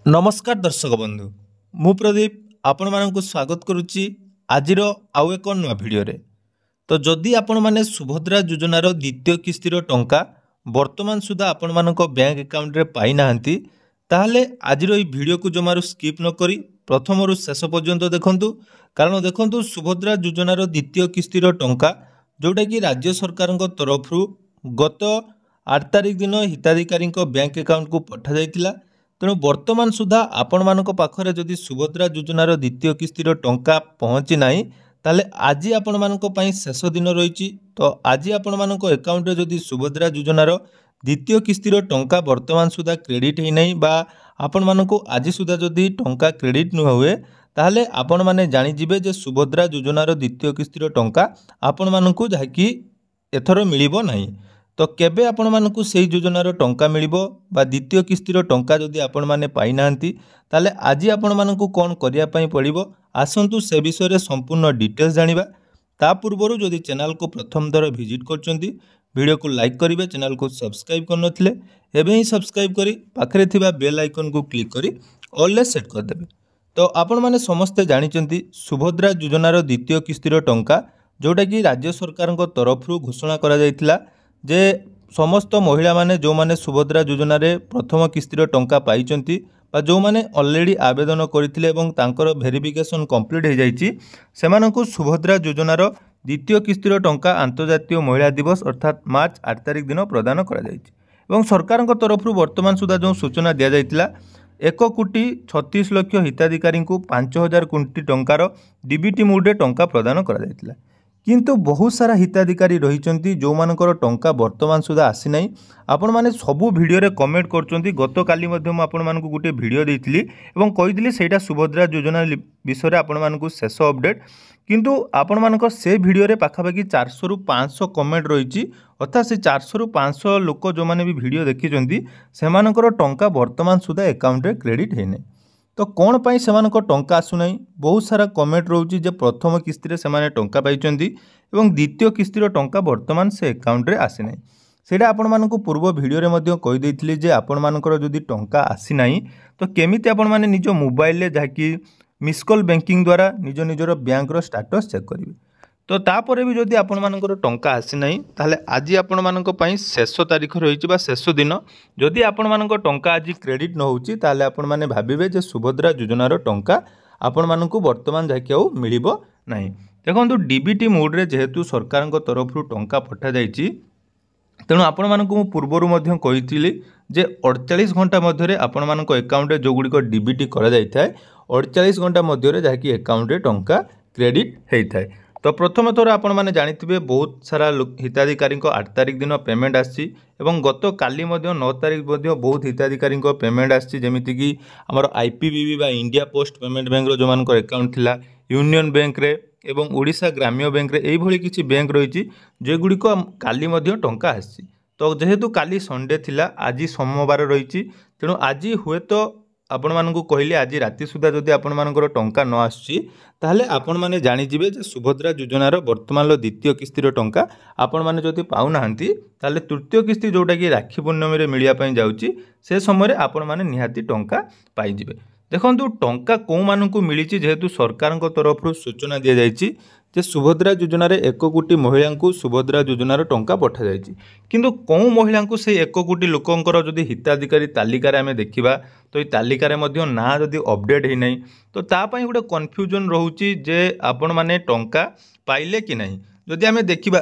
नमस्कार दर्शक बंधु मु प्रदीप आपण मानक स्वागत करुच्ची आजिर आउ एक नुआ भिडियो रे। तो जदि आपण माने सुभद्रा योजनार द्वितीय किस्तिर टंका वर्तमान सुधा आपण मानक बैंक अकाउंट रे पाई नाहंती ताहले आजिर ई भिडियो को जमारू स्किप न करी प्रथम रु शेष पर्यंत देखंतु। कारण देखंतु सुभद्रा योजनार द्वितीय किस्तिर टंका जोटा कि राज्य सरकार तरफ गत 8 तारिख दिन हिताधिकारी बैंक अकाउंट को पठा जाइतिला। तेणु वर्तमान सुधा आपण मानक पाखरे जदि सुभद्रा योजनार द्वितीय किस्तिर टंका पहुँची नाही ताले आज आपण मानक पई शेष दिन रही। तो आज आपण मानक अकाउंट रे जदि सुभद्रा योजनार द्वितीय किस्तिर टंका वर्तमान सुधा क्रेडिट है नहीं बा आपण मानक आज सुधा जदि टंका क्रेडिट न हुए ताहले आपण माने जानि जिवे जे सुभद्रा योजनार द्वितीय किस्तिर टंका आपण मानक जाकी एथर मिलिबो नाही। तो केबे आपण मानकु सेही योजनार टंका मिलिबो बा द्वितीय किस्तिर टंका जदि आपण माने पाई नाहंती ताले आज आपण मानकु कोन करिया पई पड़िबो आसंतु से विषय रे संपूर्ण डिटेल्स जानिबा। ता पूर्वरु जदि चैनल को प्रथम थर विजिट करचंती वीडियो को लाइक करिवे, चैनल को सब्सक्राइब कर नथिले एबे ही सब्सक्राइब करी पाखरे थिबा बेल आइकन को क्लिक करी ऑल ले सेट कर देबे। तो आपण माने समस्ते जानिचंती सुभद्रा योजनार द्वितीय किस्तिर टंका जोटा कि राज्य सरकार तरफ घोषणा करा जायतिला जे समस्त महिला माने जो माने सुभद्रा योजना रे प्रथम किस्तिर टंका पाइचंती बा जो माने ऑलरेडी आवेदन करथिले एवं तांकर वेरिफिकेशन कंप्लीट हो जाइछि सेमानकु सुभद्रा योजनार द्वितीय किस्तिर टंका अंतर्जातीय महिला दिवस अर्थात मार्च 8 तारिख दिन प्रदान करा जाइछि। एवं सरकार तरफ वर्तमान सुधा जो सूचना दिया जाइतिला 1,36,00,000 हिताधिकारी को 5,000 कोटी टंकार डीबीटी मोड टंका प्रदान करा जाइतिला। किंतु बहुत सारा हिताधिकारी रही जो मानकर टंका वर्तमान सुधा आसी नहीं। आपण माने सबू वीडियो रे कमेंट करचंती। गत काली मध्यम आपण मानकु गुटे वीडियो देइथिली एवं कहिदिली सेटा सुभद्रा योजना विषय रे आपण मानकु शेष अपडेट। किंतु आपण मानकर से वीडियो रे पाखापाखि 400 रु 500 कमेंट रही अर्थात से 400 रु 500 लोक जो माने भी वीडियो देखिचंती सेमानकर टंका वर्तमान सुधा अकाउंट रे क्रेडिट हेने। तो कौन पाई सेमानक टंका आसुना बहुत सारा कमेंट रोचे जे प्रथम किस्तिर से माने टंका पाइचंती एवं द्वितीय किस्तिर टंका वर्तमान से अकाउंट रे आसी नाही। सेटा आपण मानकु पूर्व वीडियो रे मध्य कहि देइथिले जे आपण मानकर जदि टंका आसी नाही तो केमिति आपण माने निज मोबाइल रे जाकी मिस कॉल बैंकिंग द्वारा निज निजर बैंक रो स्टेटस चेक करिवे। तो तापर भी जदि आपण मानकर टंका आसी नाही ताले आज आपण मानक पई शेष तारीख रही बा शेष दिन जदि आपण मानक टंका आज क्रेडिट न होउची ताले आपण माने भाबिबे जे सुभद्रा योजनार टंका आपण मानकु वर्तमान जाकी आउ मिलिबो नाही। देखंतु डीबीटी मोड रे जेहेतु सरकार तरफ टंका पठा जाइची तेणु आपण मानकु मु पूर्वरु मध्य कहिथिली जे 48 घंटा मध्य रे आपण मानक अकाउंट रे जो गुडी डीबीटी करा जाइथाय 48 घंटा मध्य रे जाकी अकाउंट रे टंका क्रेडिट हेइथाय। तो प्रथम थर आपण माने जानिथिबे बहुत सारा हिताधिकारी 8 तारिख दिन पेमेंट आसी एवं गत काली 9 तारिख बहुत हिताधिकारी पेमेंट आसी जेमिति कि हमर आईपीबीबी बा इंडिया पोस्ट पेमेंट बैंक रो जो मान अकाउंट थिला यूनियन बैंक रे एवं ओडिशा ग्राम्य बैंक रे एई भली किछि बैंक रहिछि जे गुडी को काली टंका आसी। तो जेहेतु काली संडे थिला आज सोमवार रहिछि तेणु आज हुए तो आपण मानकु कहले आज राति सुधा जदि आपण मानकर टंका न आसी ताहले आपण माने जानि जिवे जे सुभद्रा योजनार वर्तमान द्वितीय किस्तिर टंका आपण माने जदि पाउ नाहंती ताहले तृतीय किस्ती जोटा कि राखी पूर्णिमा रे मिलिया पई जाउची से समय रे आपण माने निहाती टंका पाई जिवे। देखंतु टंका को मानकु मिलिची जेहेतु सरकार तरफ सूचना दिया जाइची जे सुभद्रा योजना रे 1 कोटी महिला को सुभद्रा योजनार टंका पठा जाइची। किंतु कौ महिला को से 1 कोटी लोकंकर जदि हिताधिकारी तालिकार आमे देखिबा तो ये तालिकार मध्य ना जदि अपडेट है नहीं तो तापाई गोटे कन्फ्यूजन रोची जे आपण माने टंका पाइले कि नहीं। जदि आमे देखिबा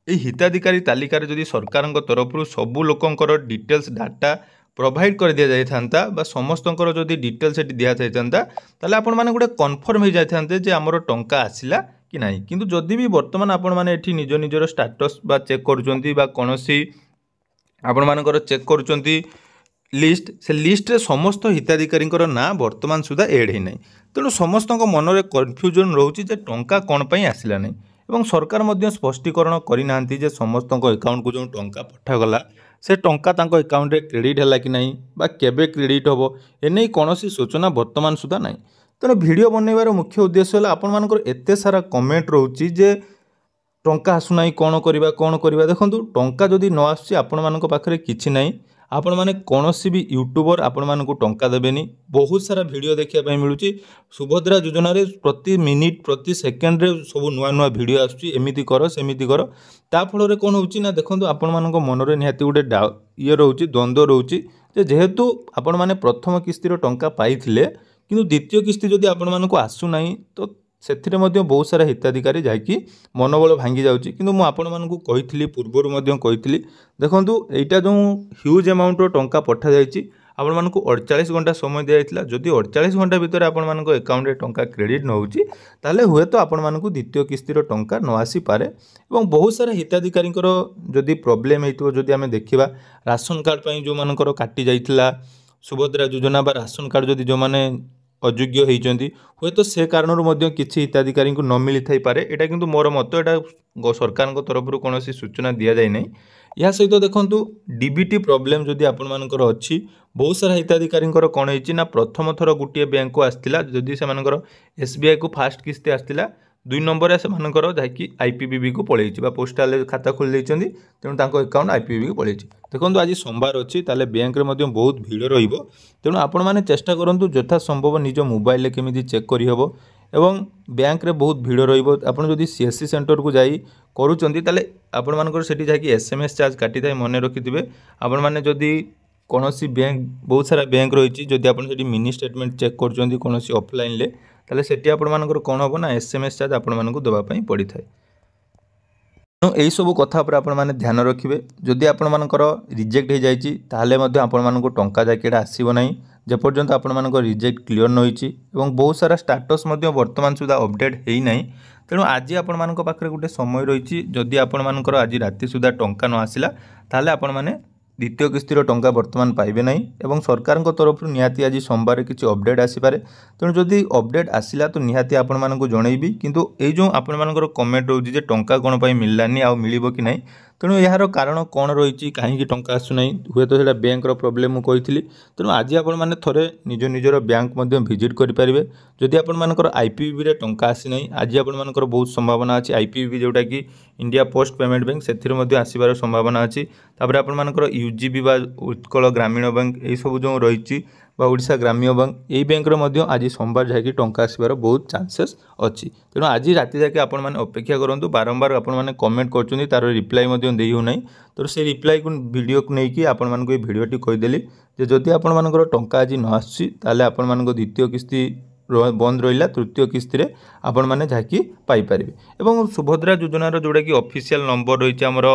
ए हिताधिकारी तालिकार जदि सरकार तरफ सबू लोकंकर डिटेल्स डाटा प्रोवाइड कर दिया जाइथांता बा समस्तंकर जदि डिटेल्स एटी दिया जाइथांता ताले आपण माने गोटे कन्फर्म हो जाइथांते जे हमर टंका आसिला कि नहीं। किंतु जदि भी वर्तमान आपण माने एठी निज निजर स्टेटस बा चेक करूचंती बा कोनोसी आपण मानकर चेक करूचंती लिस्ट से लिस्ट रे समस्त हिताधिकारी ना वर्तमान सुधा एड ही नहीं। तेणु समस्त मन में कन्फ्यूजन रोचे जे टंका कौन पाई आसिला नहीं एवं सरकार मध्य स्पष्टीकरण करना जे समस्त अकाउंट को जो टंका पठागला से टंका तांको अकाउंट रे क्रेडिट है कि नहीं बा केबे क्रेडिट होबो एने कौनसी सूचना वर्तमान सुधा नहीं। तेणु वीडियो बनइबार मुख्य उद्देश्य है आपण मानकर एते सारा कमेंट रोची जे टंका आसुना कौन करवा देखो टंका जदि न आसुची आपण मानक पाखरे किछि नहीं आपण मैंने कौन भी यूट्यूबर आपण मानक टंका देवेनि। बहुत सारा वीडियो देखा मिलूँ सुभद्रा योजना रे प्रति मिनिट प्रति सेकेंड रे सब नुआ नुआ वीडियो आसमिति कर सेमिति कर ताफल कौन हो देखो आपण मान मनरे निहाती गोटे ये रोचे द्वंद्व रोचे जेहेतु आपण मैंने प्रथम किस्तिर टंका पाइथिले किंतु द्वितीय किस्ती जदि आपण मानक आसुना तो ସେଥିରେ ମଧ୍ୟ ବହୁତ ସାରା ହିତାଧିକାରୀ ଯାହାକି ମନୋବଳ ଭାଙ୍ଗି ଯାଉଛି। କିନ୍ତୁ ମୁଁ ଆପଣମାନଙ୍କୁ କହିଥିଲି ପୂର୍ବରୁ ମଧ୍ୟ କହିଥିଲି ଦେଖନ୍ତୁ ଏଇଟା ଯେଉଁ ହ୍ୟୁଜ୍ ଆମାଉଣ୍ଟର ଟଙ୍କା ପଠାଯାଇଛି ଆପଣମାନଙ୍କୁ 48 ଘଣ୍ଟା ସମୟ ଦିଆଯାଇଥିଲା। ଯଦି 48 ଘଣ୍ଟା ଭିତରେ ଆପଣମାନଙ୍କ ଆକାଉଣ୍ଟରେ ଟଙ୍କା କ୍ରେଡିଟ୍ ନ ହେଉଛି ତାହେଲେ ହୁଏତ ଆପଣମାନଙ୍କୁ ଦ୍ୱିତୀୟ କିସ୍ତିର ଟଙ୍କା ନ ଆସିପାରେ। ଏବଂ ବହୁତ ସାରା ହିତାଧିକାରୀଙ୍କର ଯଦି ପ୍ରୋବ୍ଲେମ୍ ହେଇଥିବ ଯଦି ଆମେ ଦେଖିବା ରାସନ କାର୍ଡ଼ ପାଇଁ ଯେଉଁମାନଙ୍କର କାଟି ଯାଇଥିଲା ସୁଭଦ୍ରା ଯୋଜନା ବା ରାସନ କାର୍ଡ଼ ଯଦି ଯେଉଁମାନେ अयोग्य होती हे तो से कारण किसी हिताधिकारी को न मिली थी पारे। यहाँ किंतु मोर मत यहाँ सरकार तरफ कौन सूचना दि जाए ना। या सहित देखूँ डीबीटी प्रोब्लेम जदि आपण मानकर अच्छी बहुत सारा हिताधिकारी कौन है प्रथम थर गोटे बैंक को आसाला जदि से एसबीआई को फास्ट किस्ती आसाला 2 नंबर से जहाँकि आईपीबीबी को पलि पोस्टाल खाता खोली तेणु अकाउंट आईपीबीबी को पलि। देखो आज सोमवार अच्छी ताले बैंक में बहुत भीड़ रेणु आपण मैंने चेष्टा करूँ यथा संभव निज मोबाइल केमी चेक करहब एवं बैंक रे बहुत भीड़ रही सीएससी सेंटर को जाई करूँगी आपण मानकर सेठी जाकि एसएमएस चार्ज काटी थाए मन रखिथे। आपण मैंने जदि कौन बैंक बहुत सारा बैंक रही जदि आप मिनी स्टेटमेंट चेक कर कौन ऑफलाइन ले ताले सेठी आपण मानकर कौन हम ना एसएमएस चार्ज आपण मानक देवाई पड़ी थाए। तेणु यही सब कथा पर आपण मैंने ध्यान रखिए जदि आपण मानकर रिजेक्ट हो जाइए ताहले मध्य आपण मानक टंका जाके आसब ना जेपर्यंत आपण मानक रिजेक्ट क्लियर न होइछि एवं बहुत सारा स्टाटस मध्य वर्तमान सुधा अपडेट है ना। तेणु आज आपण मानक पाखरे गोटे समय रही जदि आपण मानकर आज राति सुधा टंका न आसिला ताहले आपण माने द्वितीय किस्तिर टंका वर्तमान पाइबे नहीं एवं सरकार तरफ निहाती आज सोमवार किसी अपडेट आसीपारे। तेणु जदि अपडेट आसिला तो निहाती आपण मानक जनइबी किंतु ए जो आपण मानकर कमेंट रोची जे टंका कौन पाई मिललानी आ मिलिबो कि नहीं तेणु यार कारण कौन रही कहीं टंका आसुना हुए तो सेटा बैंक प्रोब्लेम मुझे कही। तेणु आज आपण मैंने थोड़े निज निजर बैंक विजिट करेंगे जदि आपण मानकर आईपीबीबी रे टंका आसी नहीं आज आपण मानकर बहुत संभावना अच्छी आईपीबीबी जोटा कि इंडिया पोस्ट पेमेंट बैंक से आसबार संभावना अच्छी। तापर आपण मानकर यूजीबी बा उत्कल ग्रामीण बैंक यही सब जो रही ओडिशा ग्राम्य बैंक यही बैंक रे आज सोमवार जाकि टंका आसबार बहुत चांसेस अच्छी। तेणु आज राति जाके आपण माने अपेक्षा करूँ बारंबार आपण माने कमेंट कर तार रिप्लाई दे हो नहीं तो से रिप्लाई को वीडियो को लेकिन आपण मानक ये वीडियोटी कहीदेली जदि आपण मानकर टंका आज न आसुची ताले आपण मानक द्वितीय किस्ती बंद रहा तृतीय किस्ती रे आपण माने जाकि पाई परिबे। एवं सुभद्रा योजनार जोड़ा कि ऑफिशियल नंबर रही आमर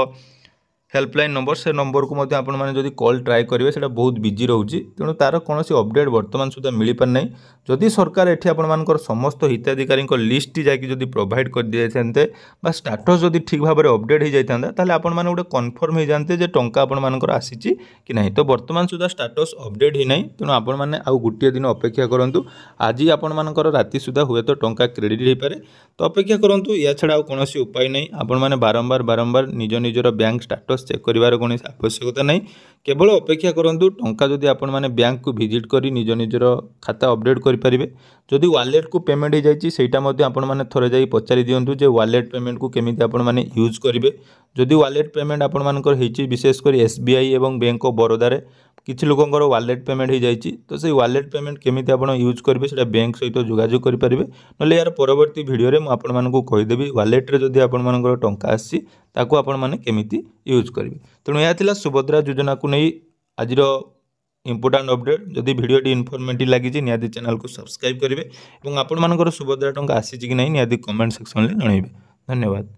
हेल्पलाइन नंबर से नंबर को मध्य आपण माने जदि कॉल ट्राए करेंगे सेटा बहुत बिजी रोचे तेणु तार कौन अपडेट वर्तमान सुधा मिल पार नहीं। जदि सरकार एठी आपण मानकर समस्त हिताधिकारी लिस्ट जाकि जदि प्रोवाइड कर दिए थांते बा स्टाटस जदि ठीक भाव में अपडेट हो जाता ताले आपण माने गोटे कन्फर्म हो जाते जे टंका आपण मानकर आसीची कि नहीं। तो वर्तमान सुधा स्टाटस अपडेट ही नहीं तेणु आपण माने आउ गोटे दिन अपेक्षा करंतु आज आपण मानकर राति सुधा हुए तो टंका क्रेडिट हो पारे तो अपेक्षा करंतु या छड़ा आउ कोनोसी उपाय नहीं। आपण माने बारंबार निज निजर बैंक स्टाटस चेक करिवार कौन आवश्यकता नहीं केवल अपेक्षा करूँ टंका जदि आपण माने बैंक को विजिट करी निज निजर खाता अपडेट करेंगे जदि वालेट को पेमेंट हो जाइए सेटा आपण माने थोड़े जाई पचारि दियंतु जे वालेट पेमेंट को केमिति आपण माने यूज करेंगे। जदि वालेट पेमेंट आपण मानकर होइछि विशेषकर एसबीआई एवं बैंक ऑफ बड़ौदा रे किछि लोकंकर वालेट पेमेंट हो जाइए तो से वालेट पेमेंट केमिति आपण यूज करेंगे सेटा बैंक सहित जोगाजोग करेंगे ना यार परवर्ती वीडियो रे आपण मानकु कहिदेबी वालेट रे जदि आपण मानकर टंका आसी ताकू आपण माने केमिति यूज करेंगे। तेणु यह थिला सुभद्रा योजना को नहीं आज इंपोर्टाट अपडेट जदि वीडियोटी इनफॉर्मेटिव लगी निहाती चैनल को सब्सक्राइब करेंगे और आपण मानकर सुभद्रा टंका आसी कि नहीं निहाती कमेंट सेक्शन में जनइबे। धन्यवाद।